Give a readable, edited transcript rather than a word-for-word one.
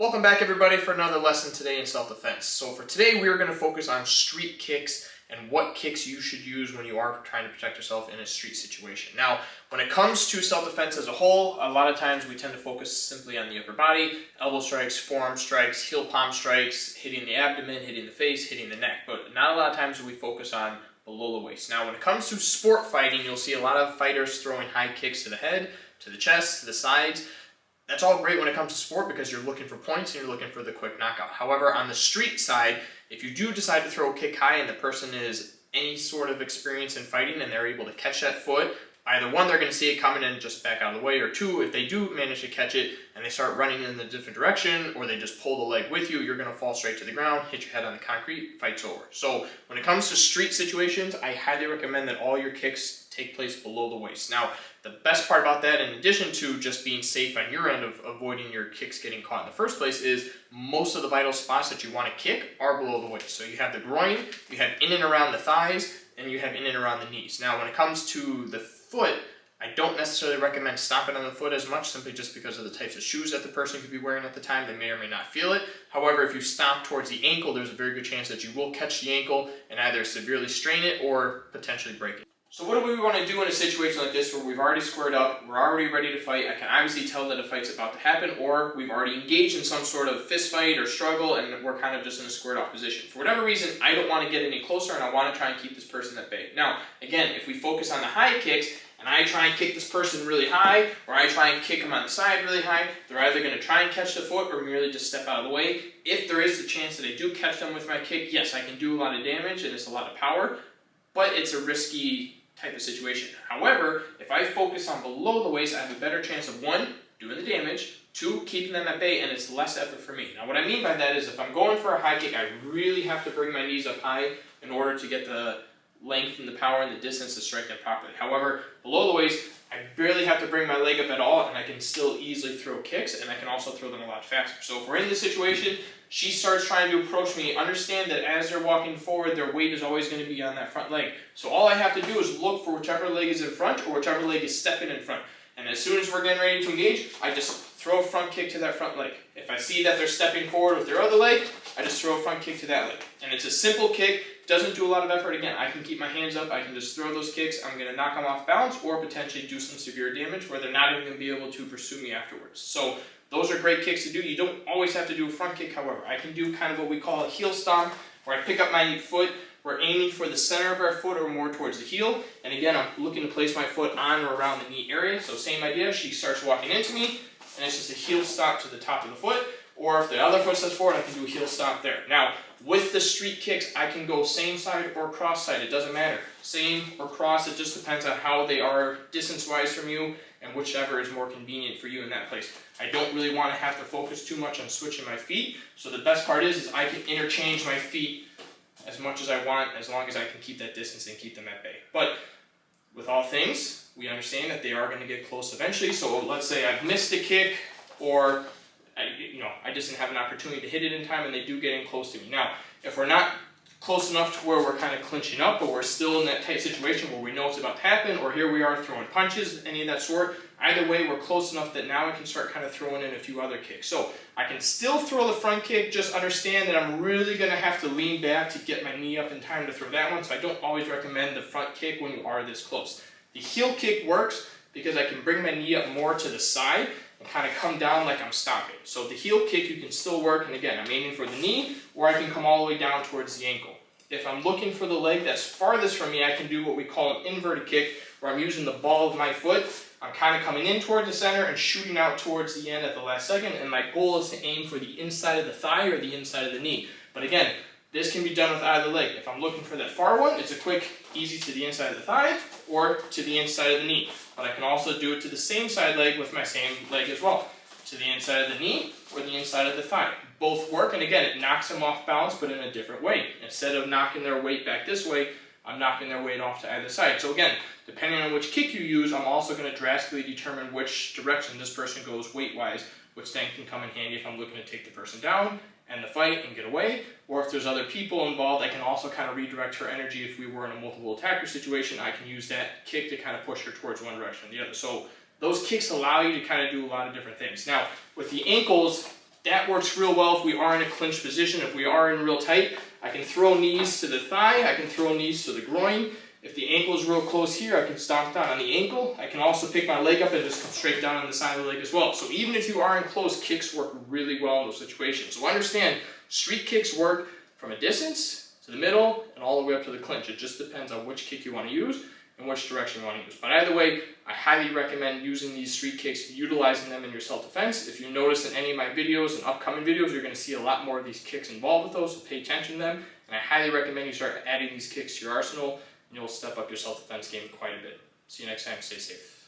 Welcome back everybody for another lesson today in self-defense. So for today we are going to focus on street kicks and what kicks you should use when you are trying to protect yourself in a street situation. Now when it comes to self-defense as a whole, a lot of times we tend to focus simply on the upper body, elbow strikes, forearm strikes, heel palm strikes, hitting the abdomen, hitting the face, hitting the neck, but not a lot of times do we focus on below the waist. Now when it comes to sport fighting, you'll see a lot of fighters throwing high kicks to the head, to the chest, to the sides. That's all great when it comes to sport because you're looking for points and you're looking for the quick knockout. However, on the street side, if you do decide to throw a kick high and the person is any sort of experience in fighting and they're able to catch that foot, either one, they're going to see it coming and just back out of the way, or two, if they do manage to catch it and they start running in a different direction or they just pull the leg with you, you're going to fall straight to the ground, hit your head on the concrete, fight's over. So when it comes to street situations, I highly recommend that all your kicks take place below the waist. Now, the best part about that, in addition to just being safe on your end of avoiding your kicks getting caught in the first place, is most of the vital spots that you want to kick are below the waist. So you have the groin, you have in and around the thighs, and you have in and around the knees. Now when it comes to the foot, I don't necessarily recommend stomping on the foot as much, simply just because of the types of shoes that the person could be wearing at the time. They may or may not feel it. However, if you stomp towards the ankle, there's a very good chance that you will catch the ankle and either severely strain it or potentially break it. So what do we want to do in a situation like this where we've already squared up, we're already ready to fight, I can obviously tell that a fight's about to happen, or we've already engaged in some sort of fist fight or struggle and we're kind of just in a squared off position. For whatever reason, I don't want to get any closer and I want to try and keep this person at bay. Now, again, if we focus on the high kicks and I try and kick this person really high, or I try and kick them on the side really high, they're either going to try and catch the foot or merely just step out of the way. If there is the chance that I do catch them with my kick, yes, I can do a lot of damage and it's a lot of power, but it's a risky type of situation. However, if I focus on below the waist, I have a better chance of one, doing the damage, two, keeping them at bay, and it's less effort for me. Now what I mean by that is if I'm going for a high kick, I really have to bring my knees up high in order to get the length and the power and the distance to strike them properly. However, below the waist, I barely have to bring my leg up at all and I can still easily throw kicks and I can also throw them a lot faster. So if we're in this situation, she starts trying to approach me, understand that as they're walking forward, their weight is always going to be on that front leg. So all I have to do is look for whichever leg is in front or whichever leg is stepping in front. And as soon as we're getting ready to engage, I just throw a front kick to that front leg. If I see that they're stepping forward with their other leg, I just throw a front kick to that leg. And it's a simple kick, doesn't do a lot of effort. Again, I can keep my hands up, I can just throw those kicks, I'm going to knock them off balance or potentially do some severe damage where they're not even going to be able to pursue me afterwards. So those are great kicks to do. You don't always have to do a front kick, however. I can do kind of what we call a heel stomp, where I pick up my foot, we're aiming for the center of our foot or more towards the heel, and again, I'm looking to place my foot on or around the knee area. So same idea, she starts walking into me, and it's just a heel stomp to the top of the foot, or if the other foot steps forward, I can do a heel stomp there. Now, with the street kicks, I can go same side or cross side, it doesn't matter. Same or cross, it just depends on how they are distance-wise from you, and whichever is more convenient for you in that place. I don't really want to have to focus too much on switching my feet, so the best part is I can interchange my feet as much as I want, as long as I can keep that distance and keep them at bay. But with all things, we understand that they are going to get close eventually, so let's say I've missed a kick, or I just didn't have an opportunity to hit it in time and they do get in close to me. Now, if we're not close enough to where we're kind of clinching up, but we're still in that tight situation where we know it's about to happen, or here we are throwing punches, any of that sort, either way, we're close enough that now I can start kind of throwing in a few other kicks. So I can still throw the front kick, just understand that I'm really going to have to lean back to get my knee up in time to throw that one, so I don't always recommend the front kick when you are this close. The heel kick works because I can bring my knee up more to the side and kind of come down like I'm stomping. So the heel kick you can still work, and again, I'm aiming for the knee, or I can come all the way down towards the ankle. If I'm looking for the leg that's farthest from me, I can do what we call an inverted kick, where I'm using the ball of my foot. I'm kind of coming in towards the center and shooting out towards the end at the last second, and my goal is to aim for the inside of the thigh or the inside of the knee. But again, this can be done with either leg. If I'm looking for that far one, it's a quick, easy to the inside of the thigh or to the inside of the knee. But I can also do it to the same side leg with my same leg as well. To the inside of the knee or the inside of the thigh. Both work, and again, it knocks them off balance, but in a different way. Instead of knocking their weight back this way, I'm knocking their weight off to either side. So again, depending on which kick you use, I'm also going to drastically determine which direction this person goes weight-wise, which then can come in handy if I'm looking to take the person down, end the fight, and get away. Or if there's other people involved, I can also kind of redirect her energy. If we were in a multiple attacker situation, I can use that kick to kind of push her towards one direction or the other. So those kicks allow you to kind of do a lot of different things. Now, with the ankles, that works real well if we are in a clinch position. If we are in real tight, I can throw knees to the thigh, I can throw knees to the groin. If the ankle is real close here, I can stomp down on the ankle. I can also pick my leg up and just come straight down on the side of the leg as well. So even if you are in close, kicks work really well in those situations. So understand, street kicks work from a distance to the middle and all the way up to the clinch. It just depends on which kick you want to use and which direction you want to use. But either way, I highly recommend using these street kicks, utilizing them in your self-defense. If you notice in any of my videos and upcoming videos, you're going to see a lot more of these kicks involved with those, so pay attention to them. And I highly recommend you start adding these kicks to your arsenal, and you'll step up your self-defense game quite a bit. See you next time. Stay safe.